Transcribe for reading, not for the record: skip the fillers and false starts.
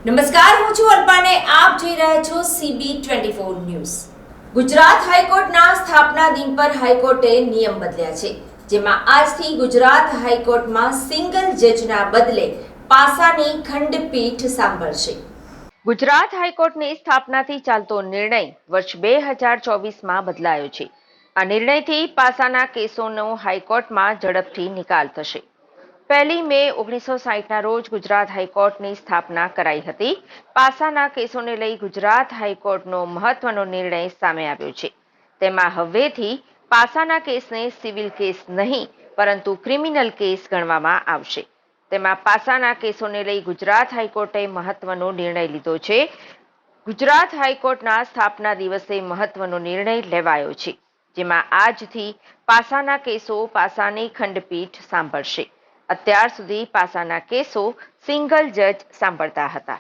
નમસ્કાર, હું છું અલ્પાને આપ જોઈ રહ્યા છો CB24 ન્યૂઝ। ગુજરાત હાઈકોર્ટના સ્થાપના દિન પર હાઈકોર્ટે નિયમ બદલ્યા છે, જેમાં આજથી ગુજરાત હાઈકોર્ટમાં સિંગલ જજના બદલે પાસાની ખંડપીઠ સાંભળશે। ગુજરાત હાઈકોર્ટની સ્થાપનાથી ચાલતો નિર્ણય વર્ષ 2024માં બદલાયો છે। આ નિર્ણયથી પાસાના કેસોનો હાઈકોર્ટમાં ઝડપથી નિકાલ થશે। 1 મે 1960ના રોજ ગુજરાત હાઈકોર્ટની સ્થાપના કરાઈ હતી। પાસાના કેસોને લઈ ગુજરાત હાઈકોર્ટનો મહત્વનો નિર્ણય સામે આવ્યો છે। તેમાં હવેથી પાસાના કેસને સિવિલ કેસ નહીં પરંતુ ક્રિમિનલ કેસ ગણવામાં આવશે। તેમાં પાસાના કેસોને લઈ ગુજરાત હાઈકોર્ટે મહત્વનો નિર્ણય લીધો છે। ગુજરાત હાઈકોર્ટના સ્થાપના દિવસે મહત્વનો નિર્ણય લેવાયો છે, જેમાં આજથી પાસાના કેસો પાસાની ખંડપીઠ સાંભળશે। અત્યાર સુધી પાસાના કેસો સિંગલ જજ સાંભળતા હતા।